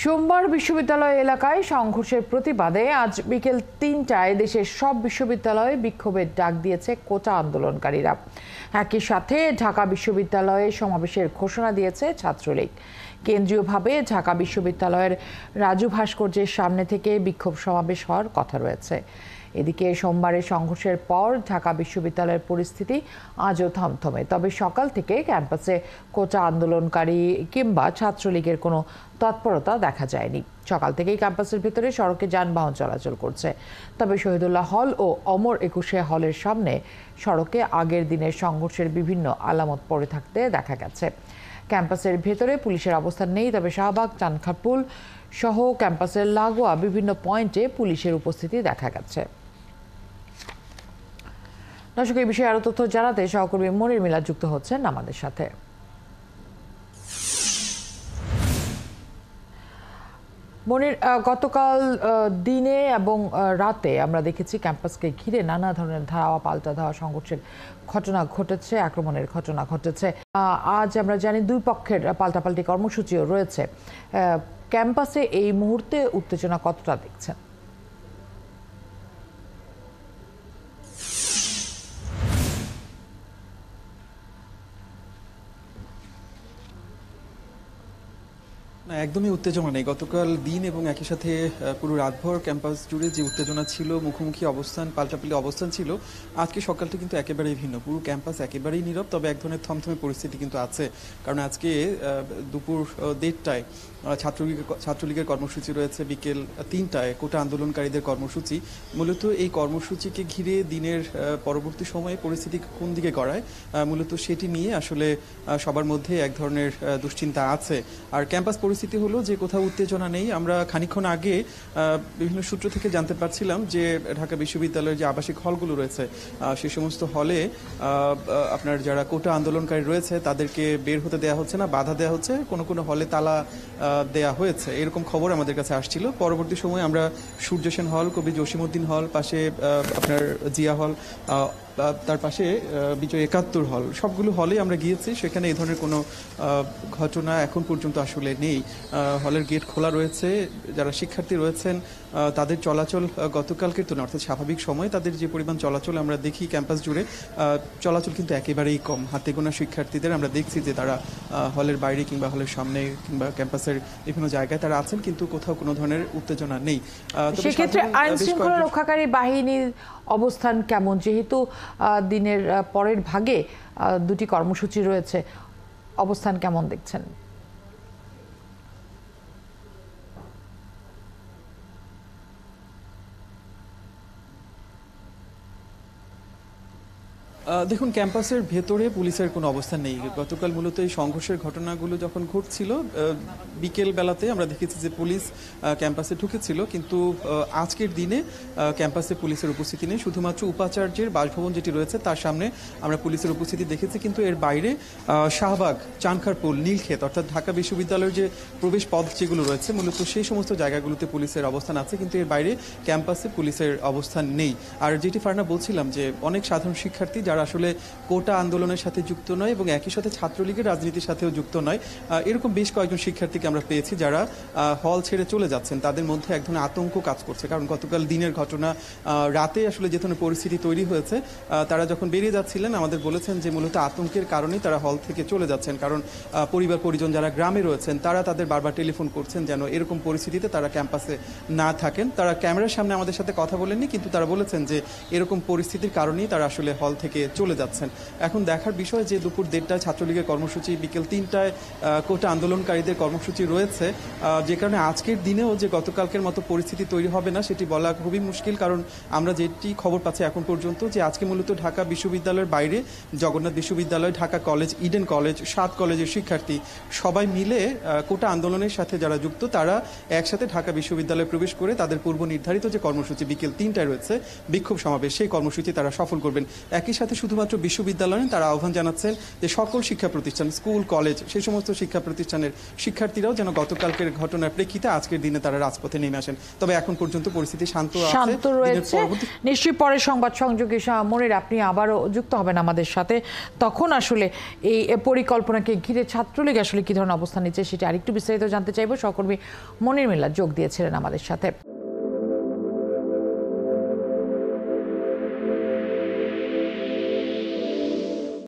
সোমবার বিশ্ববিদ্যালয় এলাকায় সংঘর্ষের প্রতিবাদে আজ বিকেল ৩টায় দেশের সব বিশ্ববিদ্যালয়ে বিক্ষোভের ডাক দিয়েছে কোটা আন্দোলনকারীরা। একই সাথে ঢাকা বিশ্ববিদ্যালয়ে সমাবেশের ঘোষণা দিয়েছে ছাত্রলীগ। কেন্দ্রীয়ভাবে ঢাকা বিশ্ববিদ্যালয়ের রাজু ভাস্কর্যের সামনে থেকে বিক্ষোভ সমাবেশ হওয়ার কথা রয়েছে। এদিকে সোমবারের সংঘর্ষের পর ঢাকা বিশ্ববিদ্যালয়ের পরিস্থিতি আজও থমথমে। তবে সকাল থেকে ক্যাম্পাসে কোটা আন্দোলনকারী কিংবা ছাত্রলীগের কোনো তৎপরতা দেখা যায়নি। সকাল থেকেই ক্যাম্পাসের ভেতরে সড়কে যানবাহন চলাচল করছে। তবে শহীদুল্লাহ হল ও অমর একুশে হলের সামনে সড়কে আগের দিনের সংঘর্ষের বিভিন্ন আলামত পড়ে থাকতে দেখা গেছে। ক্যাম্পাসের ভেতরে পুলিশের অবস্থান নেই, তবে শাহবাগ, চানখারপুল সহ ক্যাম্পাসের লাগোয়া বিভিন্ন পয়েন্টে পুলিশের উপস্থিতি দেখা গেছে। দর্শক, এই বিষয়ে আরো তথ্য জানাতে সহকর্মী মনির মিলা যুক্ত হচ্ছেন আমাদের সাথে। মনির, গতকাল দিনে এবং রাতে আমরা দেখেছি ক্যাম্পাসকে ঘিরে নানা ধরনের ধাওয়া পাল্টা ধাওয়া সংঘর্ষের ঘটনা ঘটেছে, আক্রমণের ঘটনা ঘটেছে। আজ আমরা জানি দুই পক্ষের পাল্টাপাল্টি কর্মসূচিও রয়েছে। ক্যাম্পাসে এই মুহূর্তে উত্তেজনা কতটা দেখছেন? একদমই উত্তেজনা নেই। গতকাল দিন এবং একই সাথে পুরো রাতভর ক্যাম্পাস জুড়ে যে উত্তেজনা ছিল, মুখোমুখি অবস্থান, পাল্টাপাল্টি অবস্থান ছিল, আজকে সকালটা কিন্তু একেবারেই ভিন্ন। পুরো ক্যাম্পাস একেবারেই নীরব, তবে এক ধরনের থমথমে পরিস্থিতি কিন্তু আছে। কারণ আজকে দুপুর 1:30টায় ছাত্রলীগের কর্মসূচি রয়েছে, বিকেল 3টায় কোটা আন্দোলনকারীদের কর্মসূচি। মূলত এই কর্মসূচিকে ঘিরে দিনের পরবর্তী সময়ে পরিস্থিতি কোন দিকে গড়ায়, মূলত সেটি নিয়ে আসলে সবার মধ্যে এক ধরনের দুশ্চিন্তা আছে। আর ক্যাম্পাস পরিস্থিতি হলো যে কোথাও উত্তেজনা নেই। আমরা খানিকক্ষণ আগে বিভিন্ন সূত্র থেকে জানতে পারছিলাম যে ঢাকা বিশ্ববিদ্যালয়ের যে আবাসিক হলগুলো রয়েছে, সে সমস্ত হলে আপনার যারা কোটা আন্দোলনকারী রয়েছে তাদেরকে বের হতে দেওয়া হচ্ছে না, বাধা দেওয়া হচ্ছে, কোনো কোনো হলে তালা দেয়া হয়েছে, এরকম খবর আমাদের কাছে আসছিল। পরবর্তী সময়ে আমরা সূর্য সেন হল, কবি জসিমউদ্দিন হল, পাশে আপনার জিয়া হল, তার পাশে বিজয় ৭১ হল, সবগুলো হলে আমরা গিয়েছি। সেখানে এই ধরনের কোনো ঘটনা এখন পর্যন্ত আসলে নেই। হলের গেট খোলা রয়েছে, যারা শিক্ষার্থী রয়েছেন তাদের চলাচল গতকালকের তুলনায় অর্থাৎ স্বাভাবিক সময়ে তাদের যে পরিমাণ চলাচল আমরা দেখি ক্যাম্পাস জুড়ে, চলাচল কিন্তু একেবারেই কম। হাতে গোনা শিক্ষার্থীদের আমরা দেখছি যে তারা হলের বাইরে কিংবা হলের সামনে কিংবা ক্যাম্পাসের বিভিন্ন জায়গায় তারা আছেন, কিন্তু কোথাও কোনো ধরনের উত্তেজনা নেই। সেক্ষেত্রে আইন শৃঙ্খলা রক্ষাকারী বাহিনীর অবস্থান কেমন? যেহেতু দিনের পরের ভাগে দুটি কর্মসূচি রয়েছে, অবস্থান কেমন দেখছেন? দেখুন, ক্যাম্পাসের ভেতরে পুলিশের কোনো অবস্থান নেই। গতকাল মূলত এই সংঘর্ষের ঘটনাগুলো যখন ঘটছিল বিকেল বেলাতে আমরা দেখেছি যে পুলিশ ক্যাম্পাসে ঢুকেছিল, কিন্তু আজকের দিনে ক্যাম্পাসে পুলিশের উপস্থিতি নেই। শুধুমাত্র উপাচার্যের বাসভবন যেটি রয়েছে তার সামনে আমরা পুলিশের উপস্থিতি দেখেছি, কিন্তু এর বাইরে শাহবাগ, চানখারপুল, নীলক্ষেত অর্থাৎ ঢাকা বিশ্ববিদ্যালয়ের যে প্রবেশ পথ যেগুলো রয়েছে মূলত সেই সমস্ত জায়গাগুলোতে পুলিশের অবস্থান আছে, কিন্তু এর বাইরে ক্যাম্পাসে পুলিশের অবস্থান নেই। আর যেটি ফারনা বলছিলাম যে অনেক সাধারণ শিক্ষার্থী যারা আসলে কোটা আন্দোলনের সাথে যুক্ত নয় এবং একই সাথে ছাত্রলীগের রাজনীতির সাথেও যুক্ত নয়, এরকম বেশ কয়েকজন শিক্ষার্থীকে আমরা পেয়েছি যারা হল ছেড়ে চলে যাচ্ছেন। তাদের মধ্যে এক ধরনের আতঙ্ক কাজ করছে, কারণ গতকাল দিনের ঘটনা, রাতে আসলে যে ধরনের পরিস্থিতি তৈরি হয়েছে, তারা যখন বেরিয়ে যাচ্ছিলেন আমাদের বলেছেন যে মূলত আতঙ্কের কারণেই তারা হল থেকে চলে যাচ্ছেন। কারণ পরিবার পরিজন যারা গ্রামে রয়েছেন তারা তাদের বারবার টেলিফোন করছেন যেন এরকম পরিস্থিতিতে তারা ক্যাম্পাসে না থাকেন। তারা ক্যামেরার সামনে আমাদের সাথে কথা বলেননি, কিন্তু তারা বলেছেন যে এরকম পরিস্থিতির কারণেই তারা আসলে হল থেকে চলে যাচ্ছেন। এখন দেখার বিষয় যে দুপুর 1:30টায় ছাত্রলীগের কর্মসূচি, বিকেল 3টায় কোটা আন্দোলনকারীদের কর্মসূচি রয়েছে, যে কারণে আজকের দিনেও যে গতকালকের মতো পরিস্থিতি তৈরি হবে না সেটি বলা খুবই মুশকিল। কারণ আমরা যেটি খবর পাচ্ছি এখন পর্যন্ত যে আজকে মূলত ঢাকা বিশ্ববিদ্যালয়ের বাইরে জগন্নাথ বিশ্ববিদ্যালয়, ঢাকা কলেজ, ইডেন কলেজ, 7 কলেজের শিক্ষার্থী সবাই মিলে কোটা আন্দোলনের সাথে যারা যুক্ত তারা একসাথে ঢাকা বিশ্ববিদ্যালয়ে প্রবেশ করে তাদের পূর্ব নির্ধারিত যে কর্মসূচি বিকেল 3টায় রয়েছে বিক্ষোভ সমাবেশ, সেই কর্মসূচি তারা সফল করবেন। একই সাথে সাথে শুধুমাত্র বিশ্ববিদ্যালয় নয়, তারা আহ্বান জানাচ্ছেন যে সকল শিক্ষা প্রতিষ্ঠান, স্কুল, কলেজ, সেই সমস্ত শিক্ষা প্রতিষ্ঠানের শিক্ষার্থীরাও যেন গতকালকের ঘটনার প্রেক্ষিতে আজকের দিনে তারা রাজপথে নেমে আসেন। তবে এখন পর্যন্ত পরিস্থিতি শান্ত রয়েছে। নিশ্চয়ই পরের সংবাদ সংযোগে মনির আপনি আবারও যুক্ত হবেন আমাদের সাথে। তখন আসলে এই পরিকল্পনাকে ঘিরে ছাত্রলীগ আসলে কি ধরনের অবস্থান নিচ্ছে সেটা আরেকটু বিস্তারিত জানতে চাইবো। সহকর্মী মনির মিল্লাত যোগ দিয়েছিলেন আমাদের সাথে।